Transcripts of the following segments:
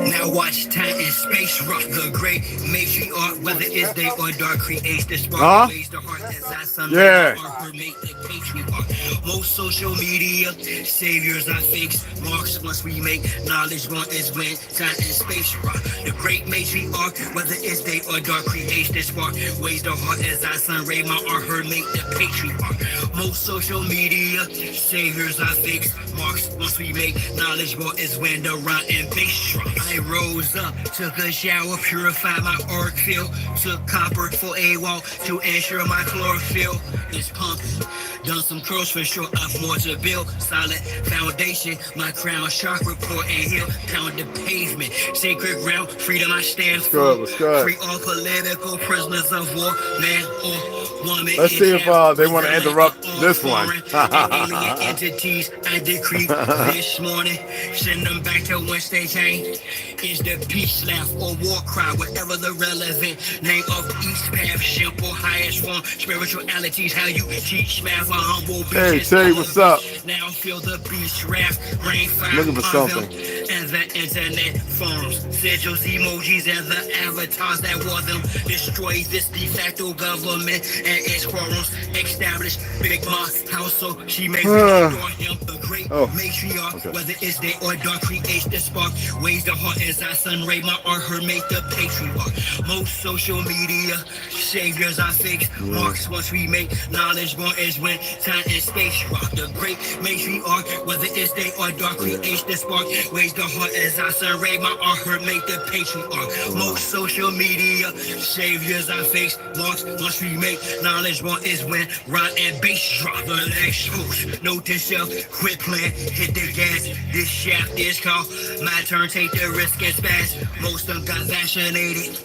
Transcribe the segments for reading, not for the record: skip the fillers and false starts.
Now watch time and space rock the great matriarch, whether it's day or dark, creates the spark, ways the heart as I somehow or make the patriarch. Most social media saviors are fakes, marks once we make knowledge one is when time and space rock. The great matriarch, whether it's day or dark, creates the spark, ways the heart as I sun ray my or her make the patriarch. Most social media saviors are fakes, marks once we make knowledge one is when the rhyme and bass drop. I rose up, took a shower, purified my auric field, took copper for a walk to ensure my chlorophyll is pumping. Done some curls for sure, I've more to build. Solid foundation, my crown chakra core and hill. Pound the pavement, sacred ground, freedom I stand for. Free all political prisoners of war, man or woman. Let's see if they want to interrupt this one. Alien entities I decree this morning, send them back to whence they came. Is the peace laugh or war cry, whatever the relevant name of each path, simple highest form, spiritualities, how you teach math, a humble beach. Hey, Tay, what's up? Now feel the beach raft, rain fire, looking for something. And the internet forms, sigils, emojis, and the avatars that wore them. Destroy this de facto government and its quarrels. Establish Big Ma household. She may restore him the great matriarch. Whether it's day or dark, creates the spark. Ways the heart as I sun ray my or her make the patriarch. Most social media saviors are fakes. Marks once we make knowledge born is when time and space rock. The great matriarch. Whether it's day or dark, creates the spark. Ways the heart as I sun ray my or her make the patriarch. Most social media saviors are fakes. Marks once we make knowledge born is when rhyme and bass drop. The next host, note to self, quit playing, hit the gas. This shaft is called my turn, take the risk and spaz. Most of them got vaccinated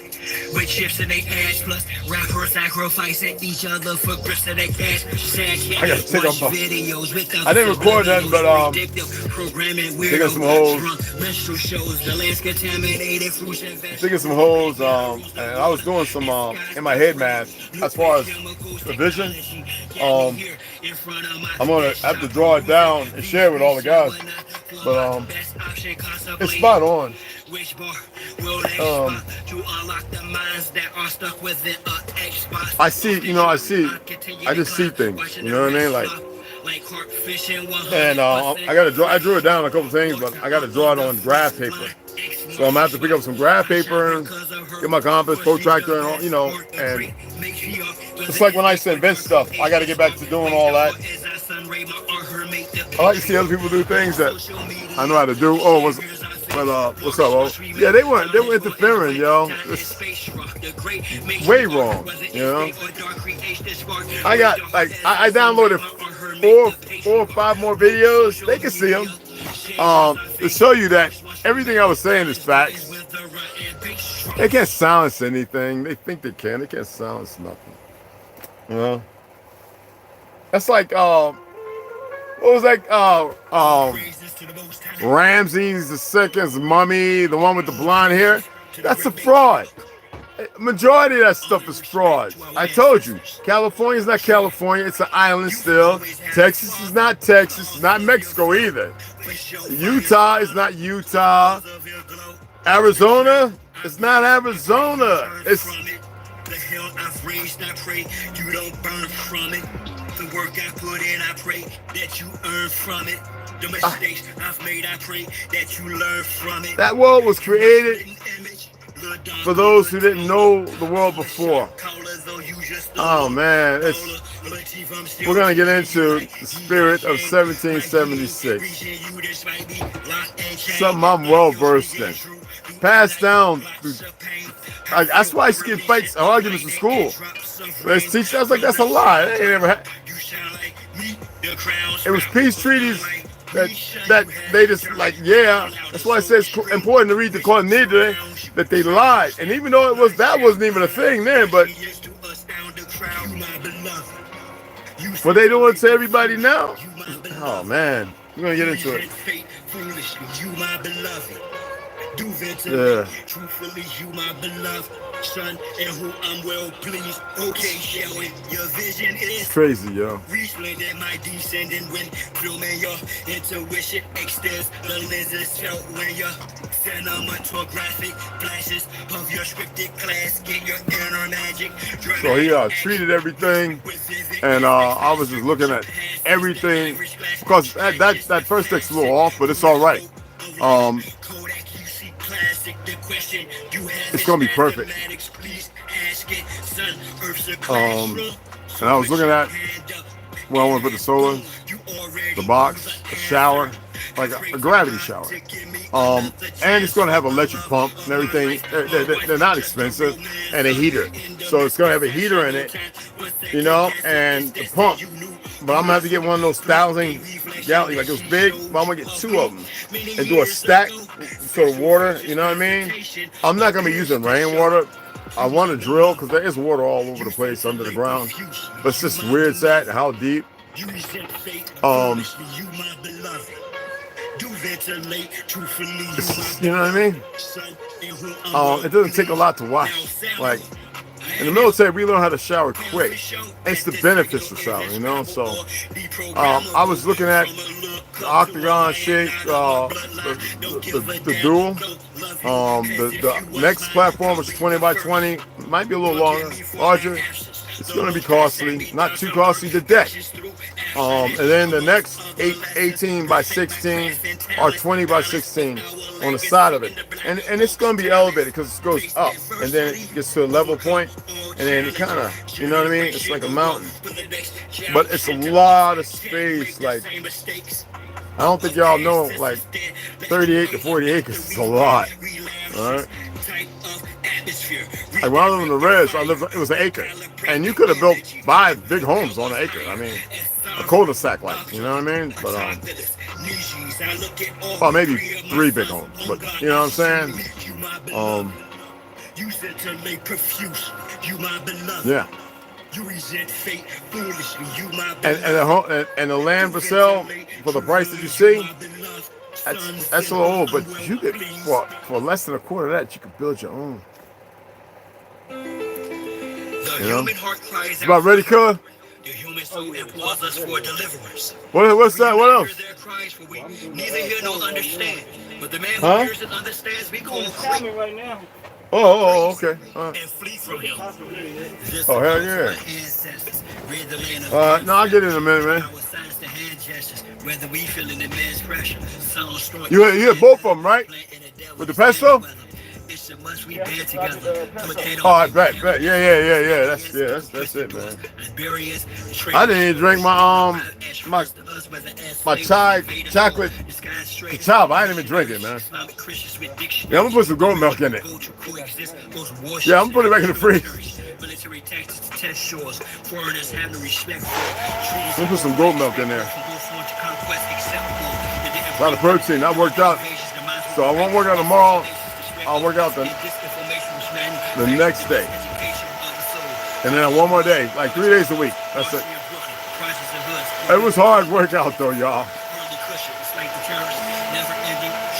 with chips in their ass, plus rappers sacrificing each other for grips in their cash. I gotta take off my videos with I didn't record that, but taking some holes. Taking some holes, and I was doing some in my head math as far as the vision. I'm gonna have to draw it down and share it with all the guys, but it's spot on. I see, I just see things, you know what I mean? Like, and I drew it down a couple things, but I gotta draw it on graph paper. So I'm gonna have to pick up some graph paper, get my compass, protractor, and all, and it's like when I used to invent stuff, I gotta get back to doing all that. I like to see other people do things that I know how to do. Oh, what's up, oh? Yeah, they weren't interfering, yo. It's way wrong, I got, I downloaded four or five more videos. They can see them. To show you that everything I was saying is facts. They can't silence anything. They think they can. They can't silence nothing. That's like, what was that? Ramses II's mummy, the one with the blonde hair. That's a fraud. Majority of that stuff is fraud. I told you, California is not California. It's an island still. Texas is not Texas. It's not Mexico either. Utah is not Utah. Arizona is not Arizona. It's the hell I've raised, I pray you don't burn from it. The work I put in, I pray that you earn from it. The mistakes I've made, I pray that you learn from it. That world was created for those who didn't know the world before. Oh man, we're gonna get into the spirit of 1776. Something I'm well versed in. Passed down through, that's why I skip fights, arguments in school. Let's teach. I was like, that's a lie. It ain't ever It was peace treaties that they just like, yeah. That's why I say it's important to read the Cornidre, that they lied. And even though that wasn't even a thing then, but what they doing to everybody now? Oh man, we're gonna get into it. Do ventilate. Yeah. Truthfully, you my beloved son, and who I'm well pleased. Okay, shall we? Your vision is It's crazy, yo. resplendent, my descendant when filming your intuition extends the lenses felt when your cinematographic flashes of your scripted class get your inner magic. So he treated everything, and I was just looking at everything because that first text's a little off, but it's all right. It's gonna be perfect. And I was looking at where I want to put the solar, the box, a shower, like a gravity shower. And it's gonna have an electric pump and everything. They're not expensive, and a heater. So it's gonna have a heater in it, you know, and the pump. But I'm gonna have to get one of those 1,000-gallon, like those big. But I'm gonna get 2 of them and do a stack for the water. You know what I mean? I'm not gonna be using rainwater. I want to drill because there is water all over the place under the ground. But it's just where it's at and how deep. You know what I mean? It doesn't take a lot to wash. Like in the military, we learn how to shower quick. It's the benefits of showering, you know. So I was looking at the octagon shape, the dual. The next platform is 20 by 20. Might be a little larger. It's going to be costly, not too costly to deck. And then the next 18 by 16 or 20 by 16 on the side of it. And it's going to be elevated because it goes up and then it gets to a level point and then it kind of, you know what I mean? It's like a mountain. But it's a lot of space. Like, I don't think y'all know, like 38 to 40 acres is a lot. All right. Like when I lived in the Reds, it was an acre. And you could have built 5 big homes on an acre. I mean, a cul-de-sac, like, you know what I mean? But, well, maybe 3 big homes, but you know what I'm saying? Yeah. And the land for sale, for the price that you see, that's a little old, but you could, for less than a quarter of that, you could build your own. You know? It's about ready, cuz? The human soul implores us for deliverance. What's that? What else? Neither hear nor understand. But the man who hears and understands, we call him right now. Oh, okay. And flee from him. Oh, hell yeah. No, I'll get in a minute, man. You had both of them, right? With the pesto? Oh, I bet. Yeah. That's it, man. I didn't even drink my chai chocolate Cashapp. I didn't even drink it, man. Yeah, I'm gonna put some goat milk in it. Yeah, I'm gonna put it back in the fridge. I'm gonna put some goat milk in there. A lot of protein. I worked out, so I won't work out tomorrow. I'll work out the next day. And then one more day, like 3 days a week. That's it. It was hard workout though, y'all.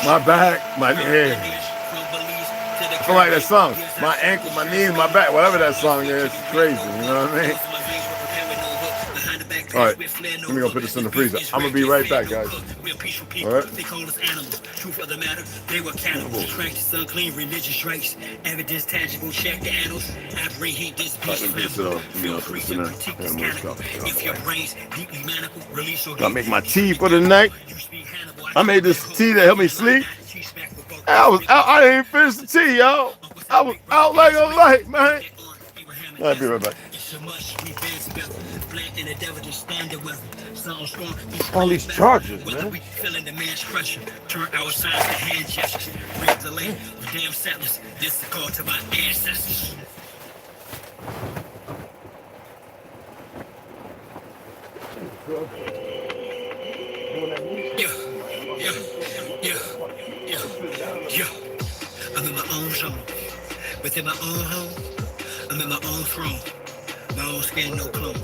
My back, my head. I feel like that song. My ankle, my knees, my back, whatever that song is, it's crazy, you know what I mean? All right, let me go put this in the freezer. I'm gonna be right back, guys. All right. Truth of the matter, they were cannibals. Practice unclean religious rites. Evidence tangible. Check the annals. Apprehend this beast. Feel free to critique this cannibal. If your brain's deeply manacled, release your. I make my tea for the night. I made this tea to help me sleep. I didn't even finish the tea, y'all. I was out like a light, man. I'll be right back. All these charges, man. Feeling the man's pressure, turn our signs to hand gestures. Break the land of damn settlers. This is called to my ancestors. Yeah. I'm in my own zone. Within my own home, I'm in my own throne. My own skin, no clone.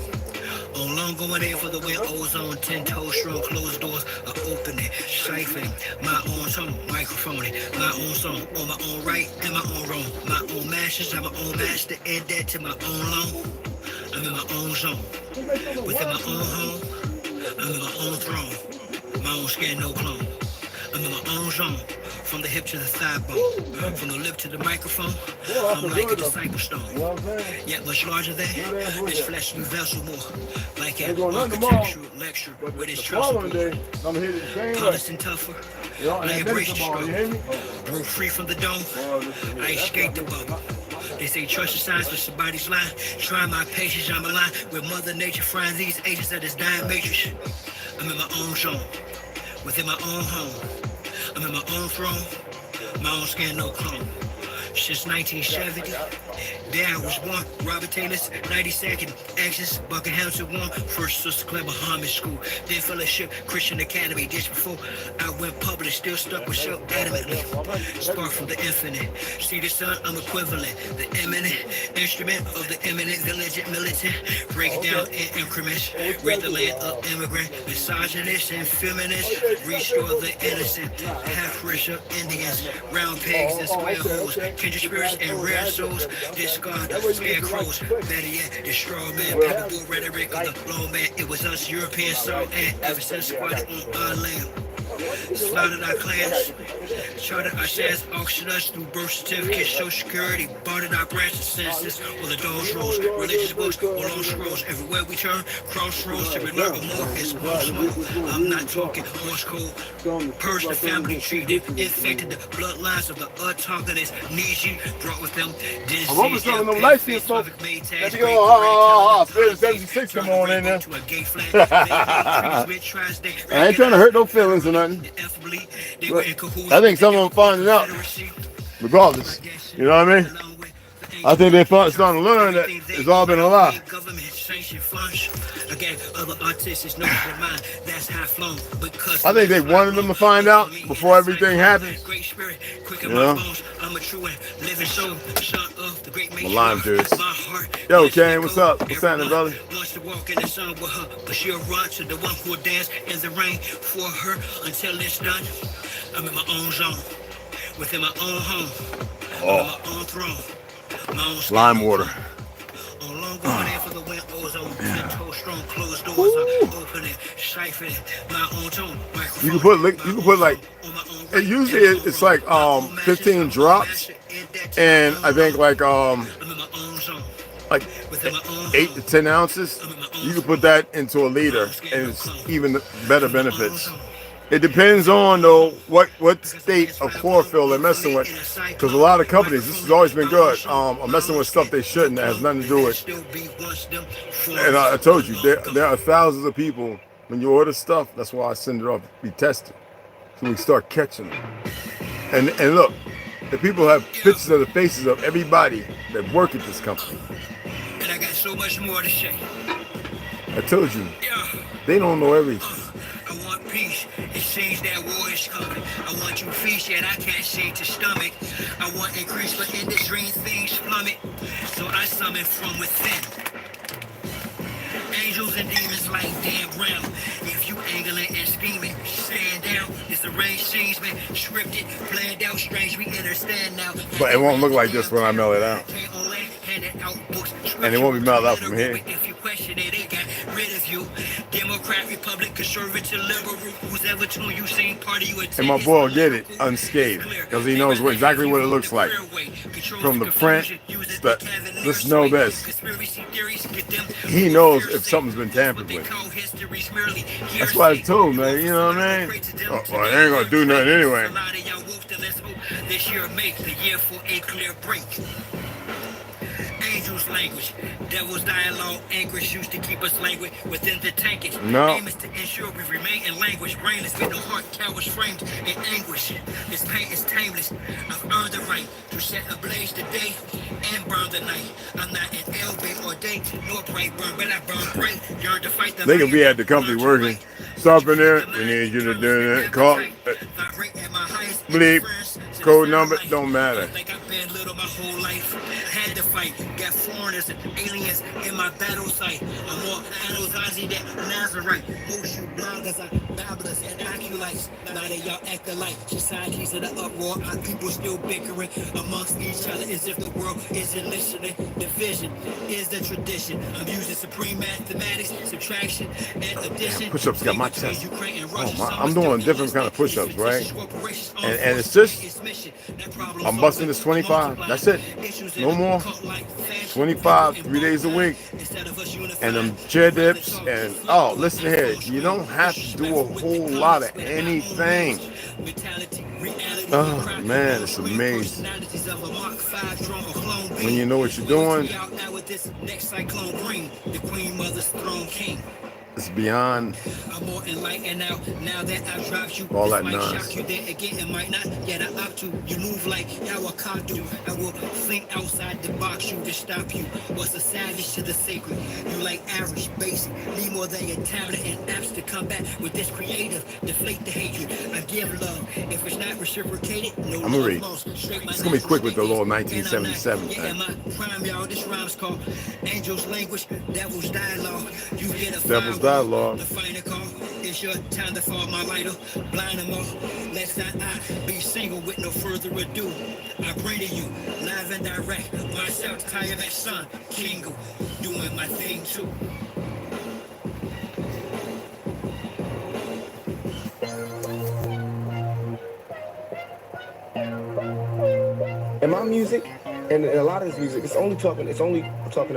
On long going in for the win, ozone, 10 toes strong, closed doors are opening, siphoning, my own tone, microphoning, my own song, on my own right and my own wrong, my own masters, I'm my own master, and that to my own loan. I'm in my own zone, within my own home, I'm in my own throne, my own skin, no clone. I'm in my own zone, from the hip to the thigh bone, from the lip to the microphone, I'm like a disciple stone, yet much larger than this fleshly vessel more, like an architectural lecture with its trestle polished and tougher, I embrace the struggle, broke free from the dome, I escaped the bubble. They say trust your signs for somebody's line. Try my patience, I'm aligned with Mother Nature, frying these agents of this dying matrix. I'm in my own zone, within my own home. I'm in my own throne, my own skin, no clone. Since 1970, there I was born. Robert Taylor's 92nd Axis, Buckinghamton one. First Sister Claire Muhammad School, then fellowship, Christian Academy. This before I went public, still stuck with self adamantly. Spark from the infinite. See the sun, I'm equivalent. The eminent instrument of the eminent, the legend militant. Break down in increments. Rid the land of immigrant, misogynist and feminist. Restore the innocent. Half racial Indians, round pegs and square holes. Kindred spirits and rare souls, discard scarecrows, better yet, the straw man, palpable rhetoric of the low man. It was us, European soul, and ever since squatted on our land. Slaughtered our clans, chartered our shares, auctioned us through birth certificates, social security, bartered our branches, census, or the dogs rolls, religious books, or long scrolls. Everywhere we turn, crossroads to learn more. It's more smoke. I'm not talking horse code. Purge the family tree, infected the bloodlines of the autochthonous Niji, brought with them disease. I'm hoping some of them light skin folks. Let me go, 76 come on in there. I ain't trying to hurt no feelings or nothing. But I think some of them finding out, regardless. You know what I mean? I think they're starting to learn that it's all been a lie. I think they wanted them to find out before everything happened. You know? I'm lying to this. Yo, Kane, what's up? What's happening, brother? But she'll run to the one who'll dance in the rain for her until it's done. I'm in my own zone, within my own home, I'm in my own throne. Lime water. You can put like, usually it's like 15 drops, and I think like 8 to 10 ounces. You can put that into a liter, and it's even better benefits. It depends on though what state of chlorophyll they're messing with, because a lot of companies, this has always been good, are messing with stuff they shouldn't. That has nothing to do with. And I told you there are thousands of people. When you order stuff, that's why I send it off to be tested, so we start catching them. And look, the people have pictures of the faces of everybody that work at this company. And I got so much more to say. I told you, they don't know everything. I want peace. It seems that war is coming. I want you feast, yet I can't seem to stomach. I want increase, but in this dream things plummet. So I summon from within. Angels and demons like Dan Brown. If you angling and scheming, stand down. It's arranged scenes, man. Scripted, planned out, strange. We understand now. But it won't look like this when I mail it out. And it won't be mailed out from here. If you question it, they got rid of you. Democrat, Republic, conservative, liberal, who's ever told you same party you attend. And my boy will get it unscathed, because he knows exactly what it looks like. From the print, let's know this. He knows if something's been tampered with. That's why I told him, man, you know what I mean? Oh, well, I ain't gonna do nothing anyway. This year make the year for a clear break. Angels language, devil's dialogue, anguish used to keep us languid within the tankage. No. Aim is to ensure we remain in language, brainless, with no heart, cowards framed in anguish. This pain is tameless. I've earned the right to set ablaze the day and burn the night. I'm not an LB or day, nor bright burn, but I burn bright. Yearn to fight the They can be at the company working. Stop in there. We need you to do that. Call. Bleep. code number, don't matter. Like I've been little my whole life. Had to fight, got foreigners and aliens in my battle site. I'm more Anasazi than Nazarite. Most you bloggers are babblers and acolytes. Now they y'all act alike. Societies in the uproar, our people still bickering amongst each other as if the world isn't listening. Division is the tradition. I'm using supreme mathematics, subtraction and addition. Push-ups got my chest. I'm doing different kind of push-ups, right? And it's just, I'm busting this 25. That's it. No more. 25, 3 days a week. And them chair dips. And, oh, listen here. You don't have to do a whole lot of anything. Oh, man, it's amazing. When you know what you're doing, it's beyond I'm more enlightened now that I dropped you. all that This might nonsense. shock you, then again it might not. Yet I opt to. You move like how I do. I will think outside the box you to stop you. What's a savage to the sacred? You like average, basic. Need more than your tablet and apps to combat with this creative. Deflate the hatred. I give love. If it's not reciprocated, no I'm gonna love read. lost. It's gonna be quick with the little 1977 Yeah, thing. my prime, y'all. This rhyme's called Angel's Language, Devil's Dialogue. You get a Devil's fire Dialogue. the final call. It's your time to fall, my lighter. Blind them all. Let's not I be single with no further ado. I bring to you live and direct. Myself, tired that son, Kingo, doing my thing too. In my music, and a lot of this music, it's only talking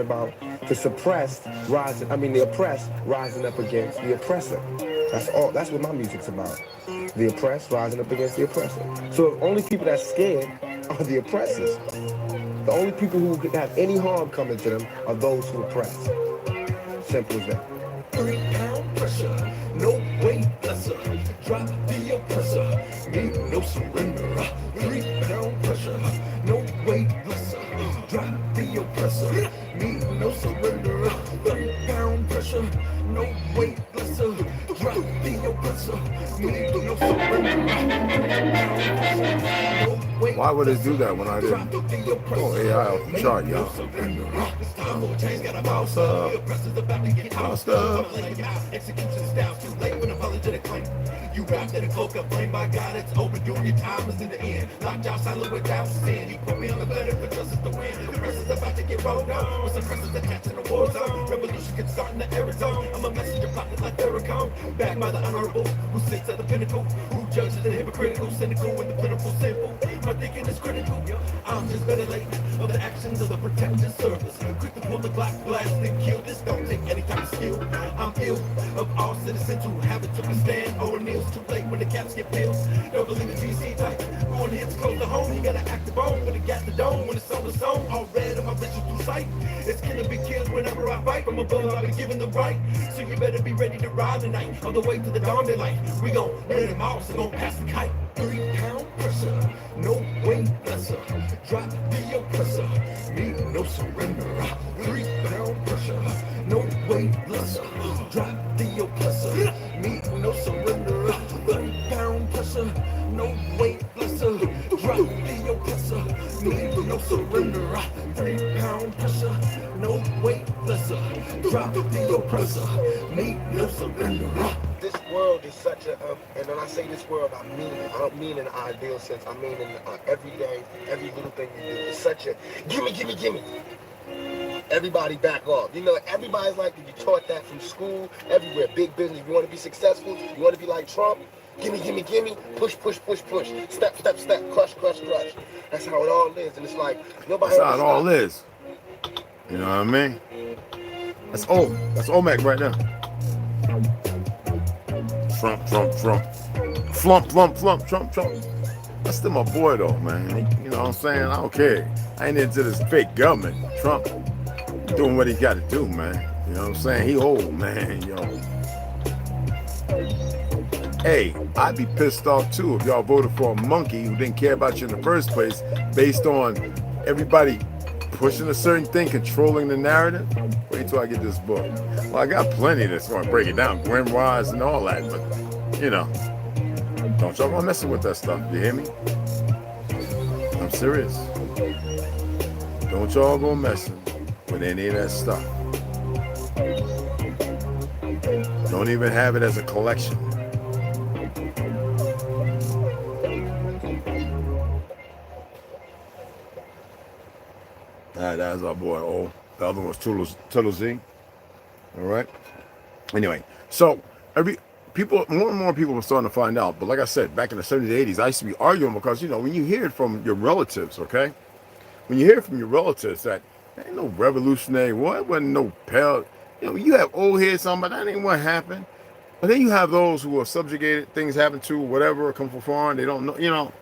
about the suppressed rising. I mean, the oppressed rising up against the oppressor. That's all. That's what my music's about. The oppressed rising up against the oppressor. So the only people that's scared are the oppressors. The only people who could have any harm coming to them are those who oppress. Simple as that. 3-pound pressure, no weight lesser. Drop the oppressor, need no surrender. 3-pound pressure, no weight lesser. Drop the oppressor, need no surrender. 3-pound pressure, no weight lesser. Drop the oppressor, need no surrender. Why would it do that when I didn't go AI off the chart, y'all? Boss up. Execution styles too late when apologetic claim. You wrapped in a cloak of flame by God, it's overdue. Your time is in the end. Locked out silent without sin. You put me on the letter for justice to win. The rest is about to get rolled on. With suppressors attached in the war zone. Revolution can start in the air zone. I'm a messenger plotted like Farrakhan. Backed by the honorable who sits at the pinnacle. Who judges the hypocritical, cynical, and the pitiful simple. My thinking is critical. I'm just better late of the actions of the protective service. Quick to pull the Glock, blast and kill. This don't take any kind of skill. I'm ill of all citizens who haven't took a stand. Or kneels too late when the caps get filled. Don't believe the GC type. Going hits close to home. You gotta act the bone when it got the dome. When it's on the zone, all red on my visual through sight. It's gonna be killed whenever I fight. From above, I've been given the right. So you better be ready to ride tonight. On the way to the dawn daylight. We gon' burn them all, so gon' pass the kite. 3-pound pressure, no weight lesser. Drop the oppressor, need no surrender. 3-pound pressure, no weight lesser. Drop the oppressor, need no surrender. 3-pound pressure, no weight lesser. Drop the oppressor, need no surrender. 3-pound pressure, no weight lesser. Drop the oppressor, need no surrender. This world is such a, and when I say this world, I mean it. I don't mean in an ideal sense. I mean in every day, every little thing you do. It's such a gimme, gimme, gimme. Everybody back off. You know, everybody's like, you taught that from school, everywhere. Big business. You want to be successful? You want to be like Trump? Gimme, gimme, gimme. Push, push, push, push. Step, step, step. Crush, crush, crush. That's how it all is. And it's like, nobody That's how it all is. You know what I mean? That's old. That's Olmec right now. Trump, Trump, Trump. Flump, flump, flump, Trump, Trump. That's still my boy though, man. You know what I'm saying? I don't care. I ain't into this fake government. Trump doing what he got to do, man. You know what I'm saying? He old, man, yo. Hey, I'd be pissed off too if y'all voted for a monkey who didn't care about you in the first place based on everybody pushing a certain thing, controlling the narrative. Wait till I get this book. Well, I got plenty that's going to break it down, grimoires and all that, but, you know, don't y'all go messing with that stuff, you hear me? I'm serious. Don't y'all go messing with any of that stuff. Don't even have it as a collection. That's our boy. Oh, the other one was ToLU'S. All right. Anyway, so more and more people are starting to find out. But like I said, back in the 70s, 80s, I used to be arguing because, you know, when you hear it from your relatives, okay? When you hear from your relatives that there ain't no revolutionary war, it wasn't no pale, you know, you have old heads on, but that ain't what happened. But then you have those who are subjugated, things happen to, whatever, come from foreign, they don't know, you know,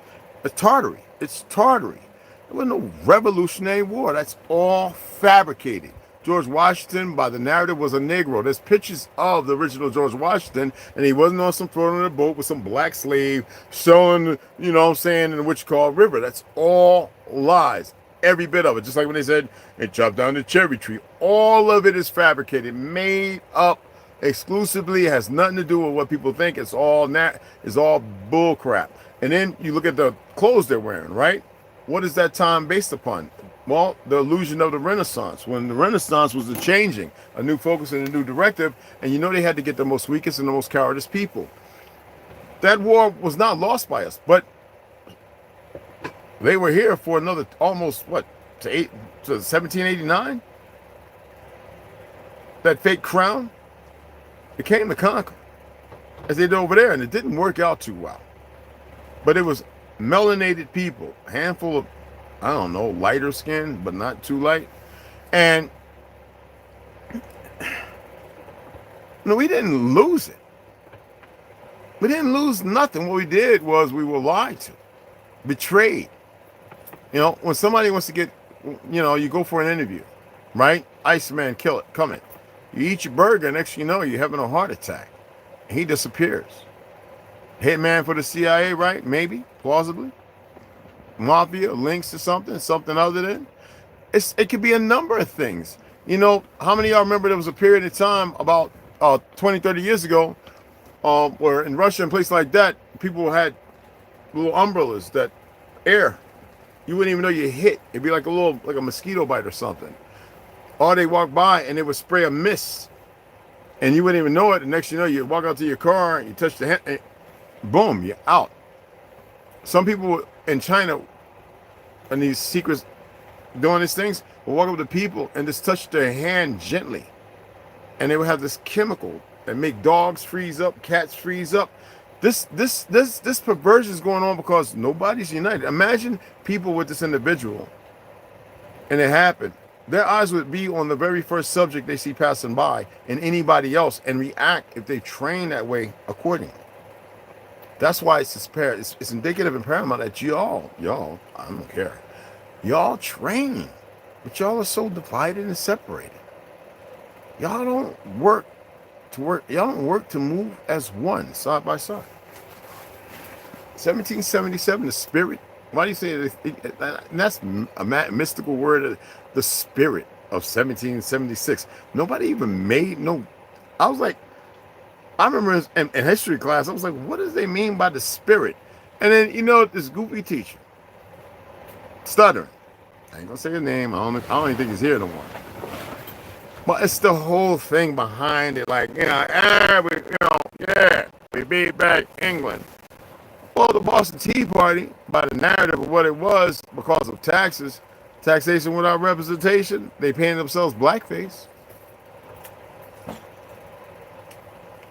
it's Tartary. It's Tartary. There was no revolutionary war. That's all fabricated. George Washington, by the narrative, was a Negro. There's pictures of the original George Washington, and he wasn't on some floating on a boat with some black slave showing, you know what I'm saying, in the Wichita River. That's all lies. Every bit of it. Just like when they said, it chopped down the cherry tree. All of it is fabricated, made up exclusively. It has nothing to do with what people think. It's all bull crap. And then you look at the clothes they're wearing, right? What is that time based upon? Well, the illusion of the Renaissance. When the Renaissance was a changing, a new focus and a new directive, and you know they had to get the most weakest and the most cowardice people. That war was not lost by us, but they were here for another almost, what, to 1789? That fake crown? It came to conquer, as they did over there, and it didn't work out too well. But it was melanated people, a handful of, I don't know, lighter skin, but not too light. And no, we didn't lose it. We didn't lose nothing. What we did was we were lied to, betrayed. You know, when somebody wants to get, you know, you go for an interview, right? Iceman, kill it, coming. You eat your burger, next thing you know, you're having a heart attack. He disappears. Hitman for the CIA, right? Maybe, plausibly. Mafia, links to something other than. It could be a number of things. You know, how many of y'all remember there was a period of time about 20, 30 years ago where in Russia and places like that, people had little umbrellas that air. You wouldn't even know you hit. It'd be like a mosquito bite or something. Or they walk by and they would spray a mist. And you wouldn't even know it. The next thing you know, you walk out to your car, you touch the hand, and boom, you're out. Some people in China and these secrets doing these things will walk up to people and just touch their hand gently. And they will have this chemical that make dogs freeze up, cats freeze up. This perversion is going on because nobody's united. Imagine people with this individual and it happened. Their eyes would be on the very first subject they see passing by and anybody else and react if they train that way accordingly. That's why it's indicative and paramount that y'all, I don't care. Y'all train, but y'all are so divided and separated. Y'all don't work to move as one, side by side. 1777, the spirit. Why do you say it? That's a mystical word, the spirit of 1776. Nobody even made no. I was like, I remember in history class, I was like, what does they mean by the spirit? And then, you know, this goofy teacher, stuttering. I ain't gonna say his name. I don't even think he's here no more. But it's the whole thing behind it, like, we beat back England. Well, the Boston Tea Party, by the narrative of what it was, because of taxation without representation, they painted themselves blackface.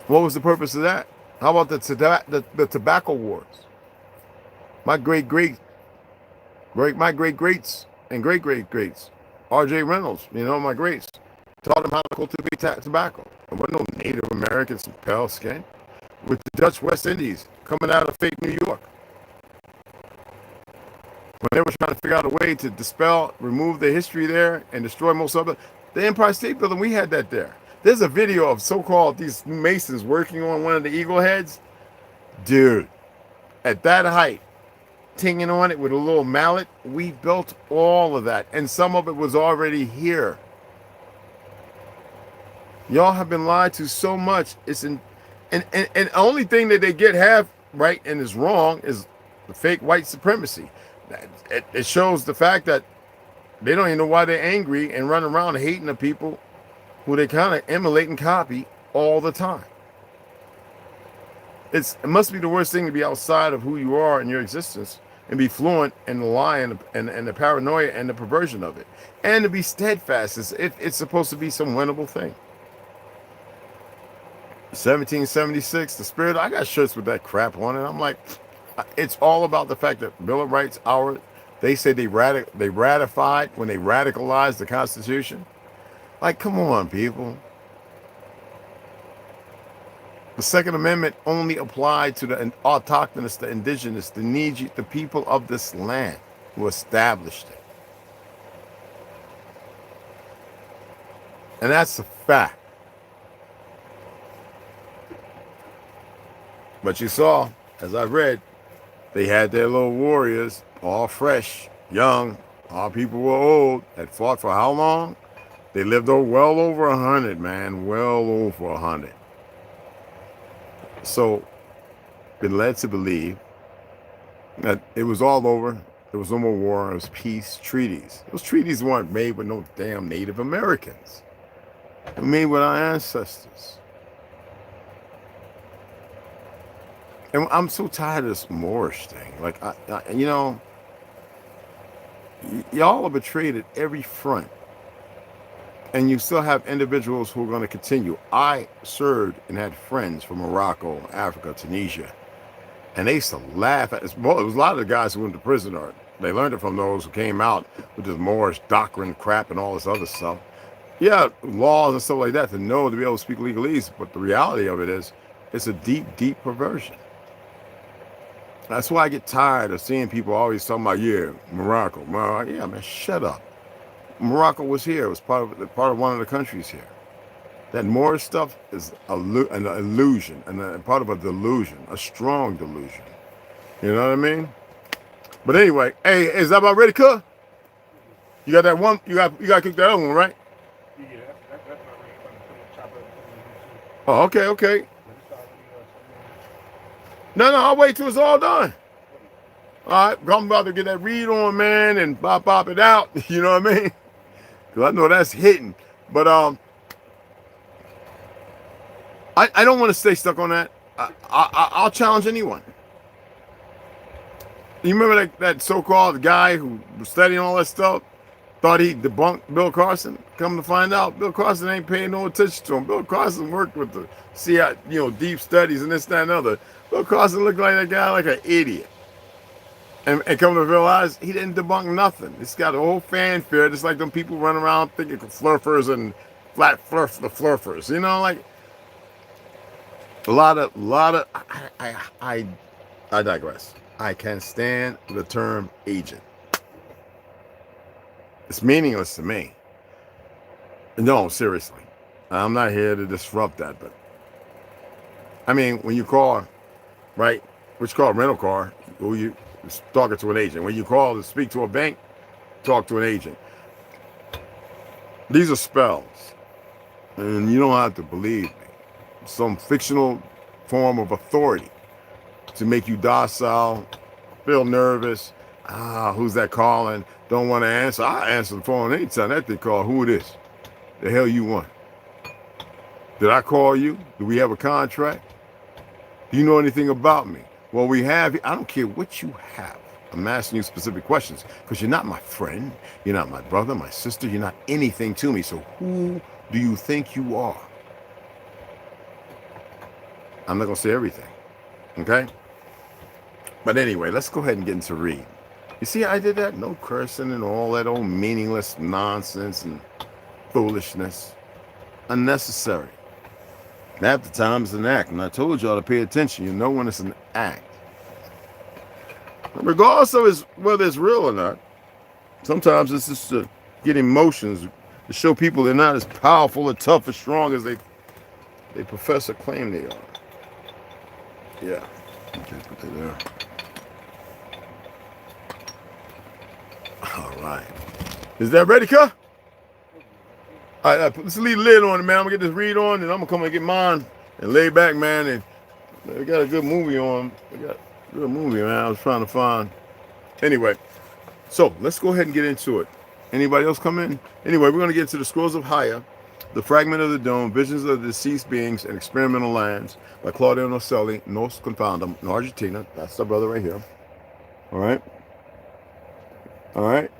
What was the purpose of that? How about the tobacco wars? My great greats and great-great-greats, R.J. Reynolds, you know, my greats, taught them how to cultivate tobacco. There wasn't no Native Americans with pale skin. With the Dutch West Indies coming out of fake New York. When they were trying to figure out a way to remove the history there and destroy most of it, the Empire State Building, we had that there. There's a video of so-called these Masons working on one of the eagle heads. Dude, at that height, tinging on it with a little mallet, we built all of that. And some of it was already here. Y'all have been lied to so much. And the only thing that they get half right and is wrong is the fake white supremacy. It shows the fact that they don't even know why they're angry and run around hating the people who they kind of emulate and copy all the time. It must be the worst thing to be outside of who you are in your existence and be fluent in the lie and the paranoia and the perversion of it. And to be steadfast. It's supposed to be some winnable thing. 1776, the spirit, I got shirts with that crap on it. I'm like, it's all about the fact that Bill of Rights, they say they ratified when they radicalized the Constitution. Like, come on, people. The Second Amendment only applied to the autochthonous, the indigenous, the people of this land who established it. And that's a fact. But you saw, as I read, they had their little warriors, all fresh, young, all people were old, had fought for how long? They lived well over 100, man, well over 100. So, been led to believe that it was all over. There was no more war. It was peace treaties. Those treaties weren't made with no damn Native Americans. They were made with our ancestors. And I'm so tired of this Moorish thing. Like, you know, y'all are betrayed at every front. And you still have individuals who are going to continue. I served and had friends from Morocco, Africa, Tunisia. And they used to laugh at this. Well, it was a lot of the guys who went to prison, or they learned it from those who came out with this Moorish doctrine crap and all this other stuff. Yeah, laws and stuff like that to know to be able to speak legalese. But the reality of it is, it's a deep, deep perversion. That's why I get tired of seeing people always talking about, yeah, Morocco. Yeah, man, shut up. Morocco was here. It was part of one of the countries here. That Moorish stuff is an illusion, and part of a delusion, a strong delusion. You know what I mean? But anyway, hey, is that about ready, cook? You got that one? You got to cook that other one, right? Yeah, that's not right. Chop it. Oh, okay. No, I'll wait till it's all done. All right, I'm about to get that read on, man, and pop it out. You know what I mean? Because I know that's hitting. But I don't want to stay stuck on that. I'll challenge anyone. You remember that so-called guy who was studying all that stuff? Thought he debunked Bill Carson? Come to find out, Bill Carson ain't paying no attention to him. Bill Carson worked with the CIA, deep studies and this, that, and other. Bill Carson looked like that guy like an idiot. And come to realize he didn't debunk nothing. It's got a whole fanfare, just like them people run around thinking flurfers and flat flurf the flurfers. You know, like a lot of I digress. I can't stand the term agent. It's meaningless to me. No, seriously. I'm not here to disrupt that, but I mean, when you call, right, which you call a rental car, who you talking to an agent. When you call to speak to a bank, talk to an agent. These are spells, and you don't have to believe me. Some fictional form of authority to make you docile, feel nervous. Who's that calling? Don't want to answer. I answer the phone anytime that they call. Who it is? The hell you want? Did I call you? Do we have a contract? Do you know anything about me? Well, we have. I don't care what you have. I'm asking you specific questions because you're not my friend. You're not my brother, my sister. You're not anything to me. So who do you think you are? I'm not going to say everything. Okay? But anyway, let's go ahead and get into read. You see, I did that? No cursing and all that old meaningless nonsense and foolishness. Unnecessary. Half the time it's an act, and I told y'all to pay attention. You know when it's an act. Regardless of whether it's real or not, sometimes it's just to get emotions, to show people they're not as powerful or tough or strong as they profess or claim they are. Yeah. Okay, put that there. All right. Is that ready, cuh? All right, let's leave the lid on it, man. I'm going to get this read on, and I'm going to come and get mine and lay back, man. And we got a good movie on. We got a good movie, man. I was trying to find. Anyway, So let's go ahead and get into it. Anybody else come in? Anyway, we're going to get into the Scrolls of Haya, the Fragment of the Dome, Visions of the Deceased Beings and Experimental Lands by Claudio Nocelli, Nos Confoundum, in Argentina. That's the brother right here. All right. All right.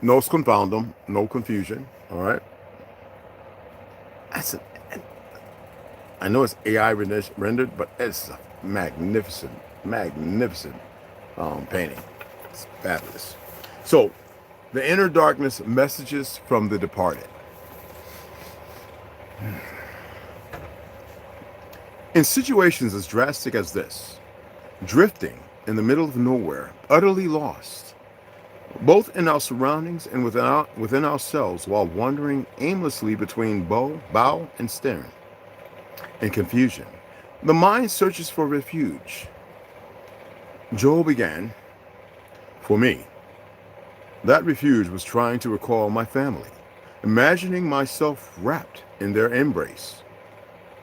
Nos Confoundum, no confusion. All right. That's I know it's AI rendered, but it's a magnificent painting. It's fabulous. So, the Inner Darkness, Messages from the Departed. In situations as drastic as this, drifting in the middle of nowhere, utterly lost, both in our surroundings and within ourselves, while wandering aimlessly between bow and stern, in confusion, the mind searches for refuge. Joel began, for me, that refuge was trying to recall my family, imagining myself wrapped in their embrace.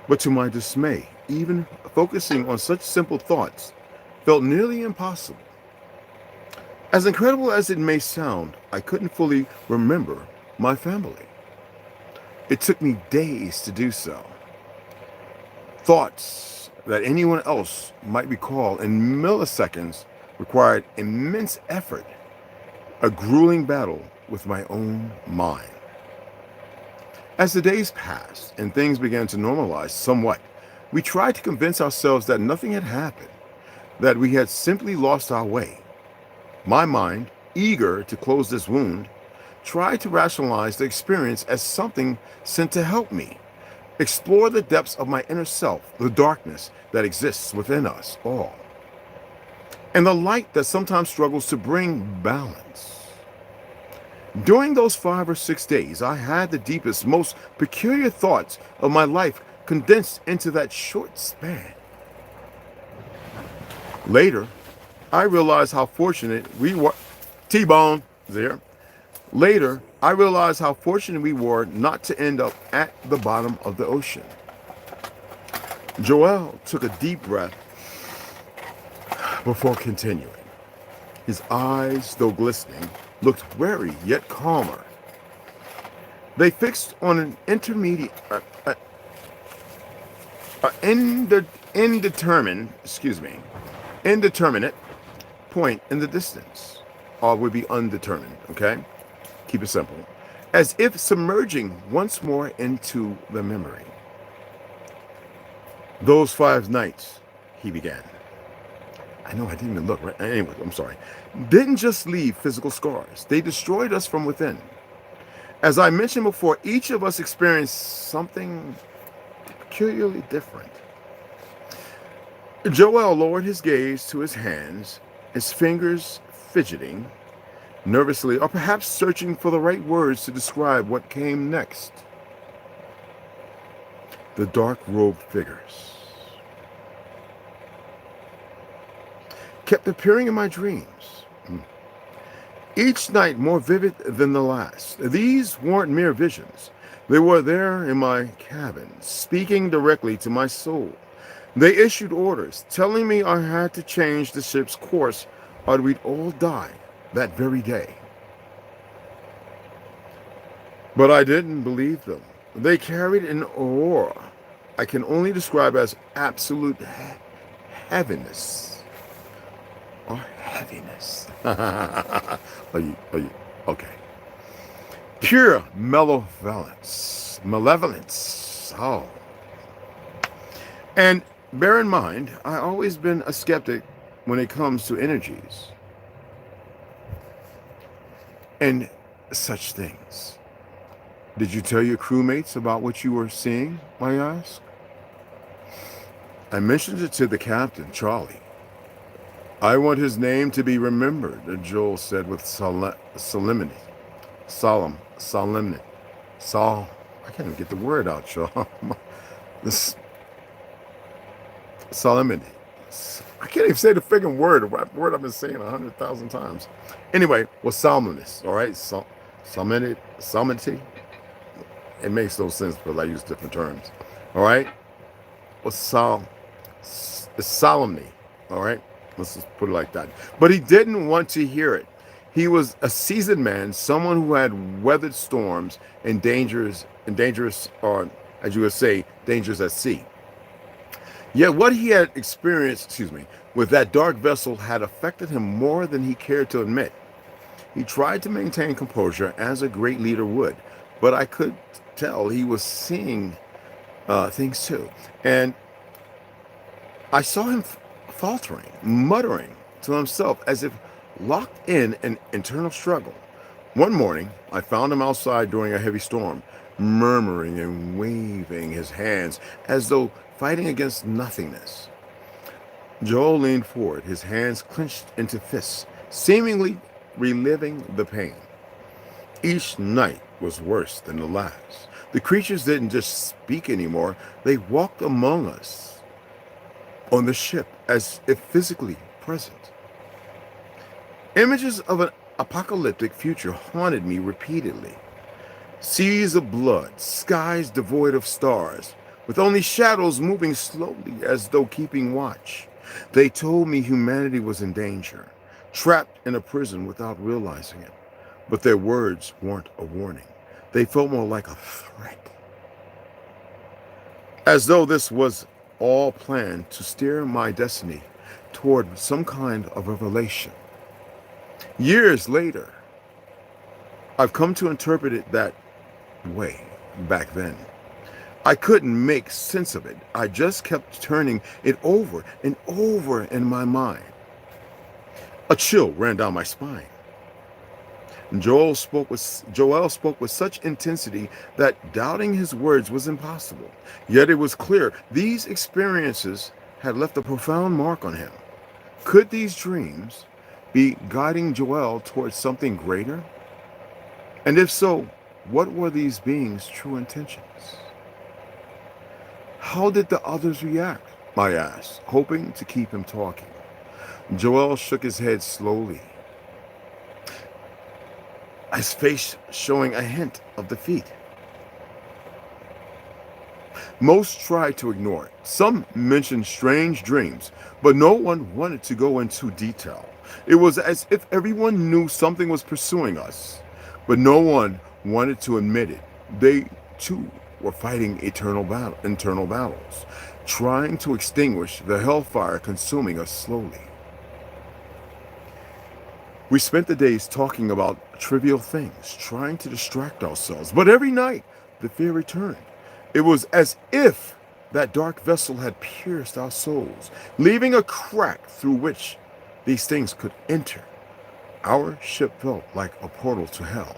But to my dismay, even focusing on such simple thoughts felt nearly impossible. As incredible as it may sound, I couldn't fully remember my family. It took me days to do so. Thoughts that anyone else might recall in milliseconds required immense effort, a grueling battle with my own mind. As the days passed and things began to normalize somewhat, we tried to convince ourselves that nothing had happened, that we had simply lost our way. My mind, eager to close this wound, tried to rationalize the experience as something sent to help me explore the depths of my inner self, the darkness that exists within us all, and the light that sometimes struggles to bring balance. During those 5 or 6 days, I had the deepest, most peculiar thoughts of my life condensed into that short span. Later, I realized how fortunate we were. T-Bone there. Later, I realized how fortunate we were not to end up at the bottom of the ocean. Joel took a deep breath before continuing. His eyes, though glistening, looked wary yet calmer. They fixed on an indeterminate point in the distance. Or would be undetermined, okay? Keep it simple. As if submerging once more into the memory. Those 5 nights, he began. I know I didn't even look, right? Anyway, I'm sorry. Didn't just leave physical scars. They destroyed us from within. As I mentioned before, each of us experienced something peculiarly different. Joel lowered his gaze to his hands, his fingers fidgeting nervously, or perhaps searching for the right words to describe what came next. The dark-robed figures kept appearing in my dreams, each night more vivid than the last. These weren't mere visions. They were there in my cabin, speaking directly to my soul. They issued orders, telling me I had to change the ship's course or we'd all die that very day. But I didn't believe them. They carried an aura I can only describe as absolute heaviness. Or heaviness. Are you, okay. Pure malevolence. Oh. And bear in mind, I've always been a skeptic when it comes to energies and such things. Did you tell your crewmates about what you were seeing, I asked? I mentioned it to the captain, Charlie. I want his name to be remembered, Joel said with solemnity. I can't even get the word out, y'all. This solemnity. I can't even say the friggin' word I've been saying 100,000 times. Anyway, well, solemnness, all right? Solemnity. It makes no sense because I use different terms, all right? Well, solemnity, all right? Let's just put it like that. But he didn't want to hear it. He was a seasoned man, someone who had weathered storms and dangerous, or as you would say, dangers at sea. Yet what he had experienced, with that dark vessel had affected him more than he cared to admit. He tried to maintain composure as a great leader would, but I could tell he was seeing things too. And I saw him faltering, muttering to himself as if locked in an internal struggle. One morning, I found him outside during a heavy storm, murmuring and waving his hands as though fighting against nothingness. Joel leaned forward, his hands clenched into fists, seemingly reliving the pain. Each night was worse than the last. The creatures didn't just speak anymore, they walked among us on the ship as if physically present. Images of an apocalyptic future haunted me repeatedly. Seas of blood, skies devoid of stars, with only shadows moving slowly as though keeping watch. They told me humanity was in danger, trapped in a prison without realizing it. But their words weren't a warning. They felt more like a threat. As though this was all planned to steer my destiny toward some kind of revelation. Years later, I've come to interpret it that way back then. I couldn't make sense of it. I just kept turning it over and over in my mind. A chill ran down my spine. Joel spoke with such intensity that doubting his words was impossible. Yet it was clear these experiences had left a profound mark on him. Could these dreams be guiding Joel towards something greater? And if so, what were these beings' true intentions? How did the others react? I asked, hoping to keep him talking. Joel shook his head slowly, his face showing a hint of defeat. Most tried to ignore it. Some mentioned strange dreams, but no one wanted to go into detail. It was as if everyone knew something was pursuing us, but no one wanted to admit it. They, too, were fighting internal battles, trying to extinguish the hellfire consuming us slowly. We spent the days talking about trivial things, trying to distract ourselves, but every night the fear returned. It was as if that dark vessel had pierced our souls, leaving a crack through which these things could enter. Our ship felt like a portal to hell,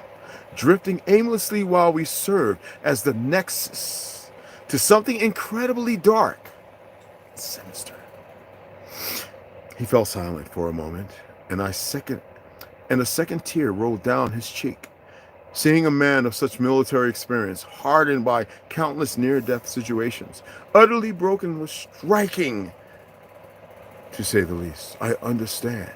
drifting aimlessly while we served as the nexus to something incredibly dark and sinister. He fell silent for a moment, and a second tear rolled down his cheek. Seeing a man of such military experience, hardened by countless near-death situations, utterly broken was striking, to say the least. I understand.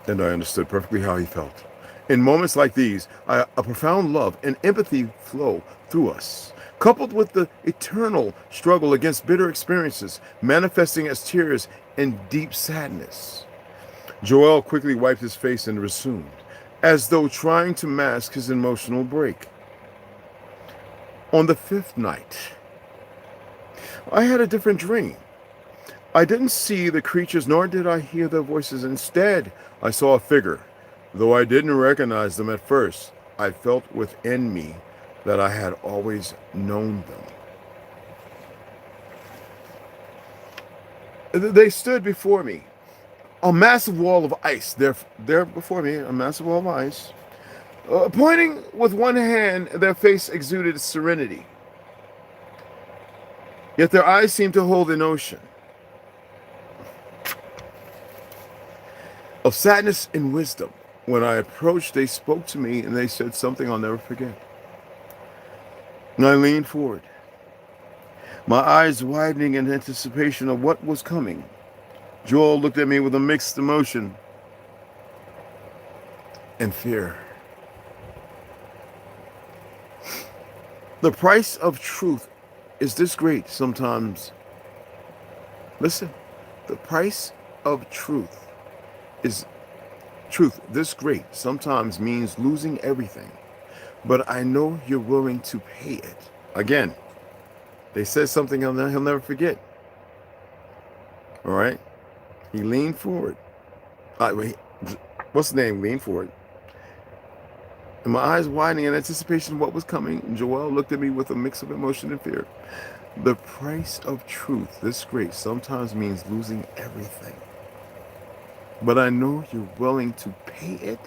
And I understood perfectly how he felt. In moments like these, a profound love and empathy flow through us, coupled with the eternal struggle against bitter experiences, manifesting as tears and deep sadness. Joel quickly wiped his face and resumed, as though trying to mask his emotional break. On the fifth night, I had a different dream. I didn't see the creatures, nor did I hear their voices. Instead, I saw a figure. Though I didn't recognize them at first, I felt within me that I had always known them. They stood before me. A massive wall of ice. There before me, a massive wall of ice. Pointing with one hand, their face exuded serenity. Yet their eyes seemed to hold an ocean of sadness and wisdom. When I approached, they spoke to me and they said something I'll never forget. And I leaned forward, my eyes widening in anticipation of what was coming. Joel looked at me with a mixed emotion and fear. The price of truth is this great sometimes. Listen, the price of truth is truth this great sometimes means losing everything, but I know you're willing to pay it. Again, they said something he'll never forget. All right? He leaned forward. What's the name? Leaned forward. And my eyes widening in anticipation of what was coming, Joel looked at me with a mix of emotion and fear. The price of truth this great sometimes means losing everything, but I know you're willing to pay it.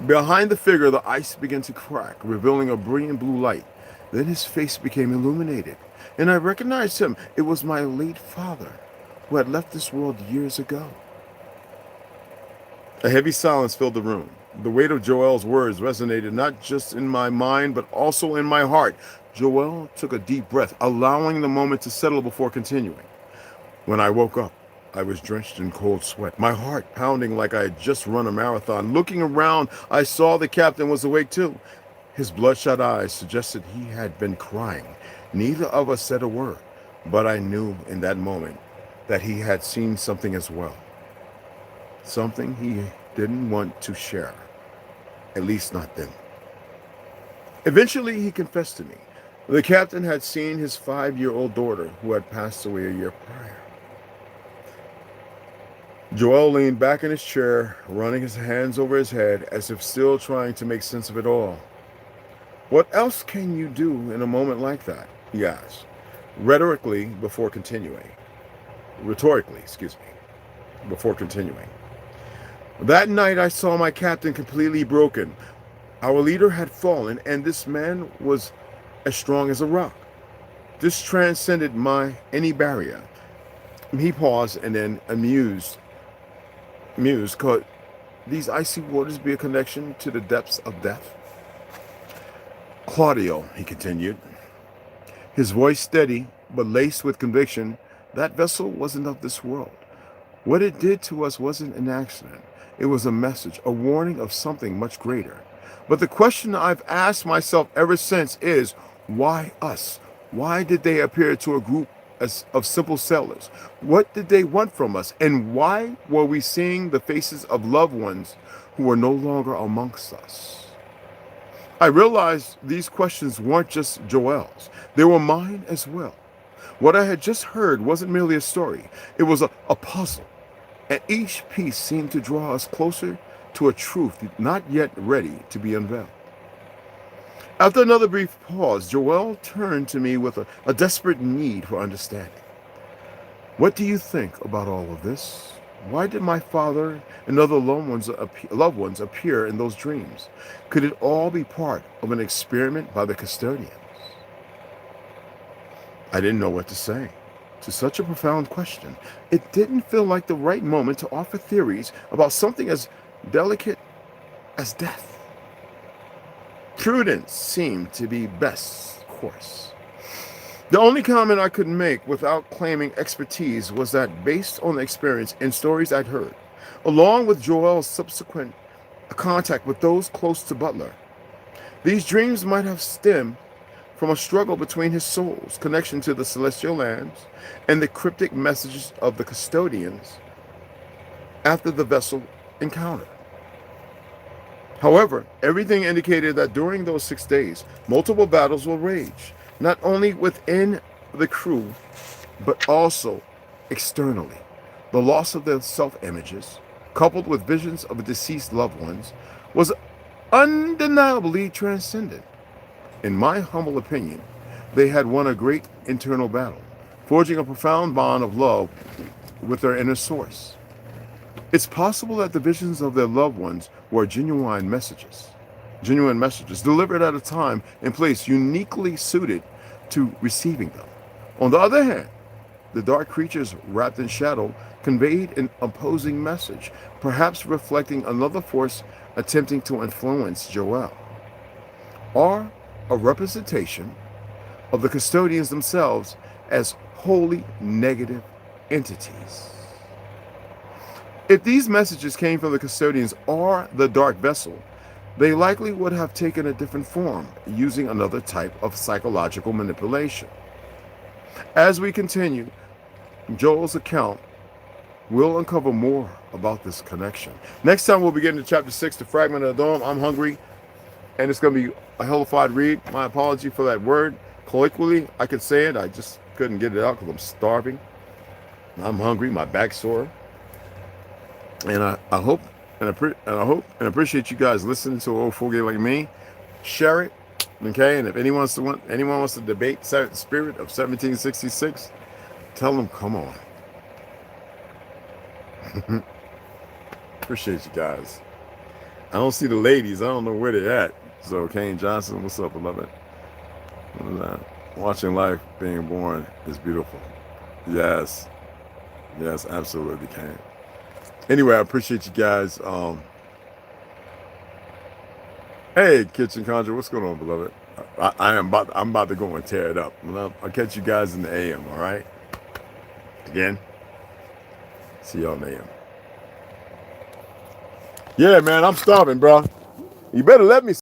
Behind the figure, the ice began to crack, revealing a brilliant blue light. Then his face became illuminated, and I recognized him. It was my late father, who had left this world years ago. A heavy silence filled the room. The weight of Joel's words resonated not just in my mind, but also in my heart. Joel took a deep breath, allowing the moment to settle before continuing. When I woke up, I was drenched in cold sweat, my heart pounding like I had just run a marathon. Looking around, I saw the captain was awake too. His bloodshot eyes suggested he had been crying. Neither of us said a word, but I knew in that moment that he had seen something as well. Something he didn't want to share, at least not then. Eventually, he confessed to me. The captain had seen his 5-year-old daughter, who had passed away a year prior. Joel leaned back in his chair, running his hands over his head as if still trying to make sense of it all. What else can you do in a moment like that? He asked, rhetorically before continuing. That night I saw my captain completely broken. Our leader had fallen, and this man was as strong as a rock. This transcended any barrier. He paused and then mused, could these icy waters be a connection to the depths of death? Claudio, he continued, his voice steady but laced with conviction, that vessel wasn't of this world. What it did to us wasn't an accident. It was a message, a warning of something much greater. But the question I've asked myself ever since is, why us? Why did they appear to a group of simple sailors? What did they want from us? And why were we seeing the faces of loved ones who were no longer amongst us? I realized these questions weren't just Joel's. They were mine as well. What I had just heard wasn't merely a story. It was a puzzle. And each piece seemed to draw us closer to a truth not yet ready to be unveiled. After another brief pause, Joel turned to me with a desperate need for understanding. What do you think about all of this? Why did my father and other loved ones appear in those dreams? Could it all be part of an experiment by the custodians? I didn't know what to say to such a profound question. It didn't feel like the right moment to offer theories about something as delicate as death. Prudence seemed to be best course. The only comment I could make without claiming expertise was that based on the experience and stories I'd heard, along with Joel's subsequent contact with those close to Butler, these dreams might have stemmed from a struggle between his soul's connection to the celestial lands and the cryptic messages of the custodians after the vessel encounter. However, everything indicated that during those 6 days, multiple battles will rage, not only within the crew, but also externally. The loss of their self-images, coupled with visions of deceased loved ones, was undeniably transcendent. In my humble opinion, they had won a great internal battle, forging a profound bond of love with their inner source. It's possible that the visions of their loved ones were genuine messages delivered at a time and place uniquely suited to receiving them. On the other hand, the dark creatures wrapped in shadow conveyed an opposing message, perhaps reflecting another force attempting to influence Joel, or a representation of the custodians themselves as wholly negative entities. If these messages came from the custodians or the dark vessel, they likely would have taken a different form, using another type of psychological manipulation. As we continue Joel's account we'll uncover more about this connection. Next time we'll be getting to chapter 6, the fragment of the dome. I'm hungry, and it's going to be a hellified read. My apology for that word. Colloquially, I could say it. I just couldn't get it out because I'm starving. I'm hungry. My back's sore. And I hope and appreciate you guys listening to an old fool like me. Share it, okay? And if anyone wants to debate the spirit of 1766, tell them, come on. Appreciate you guys. I don't see the ladies. I don't know where they're at. So Kane Johnson, what's up, beloved? Watching life being born is beautiful. Yes. Yes, absolutely, Kane. Anyway, I appreciate you guys. Hey, Kitchen Conjure, what's going on, beloved? I'm about to go and tear it up. I'll catch you guys in the AM, all right? Again, see y'all in the AM. Yeah, man, I'm starving, bro. You better let me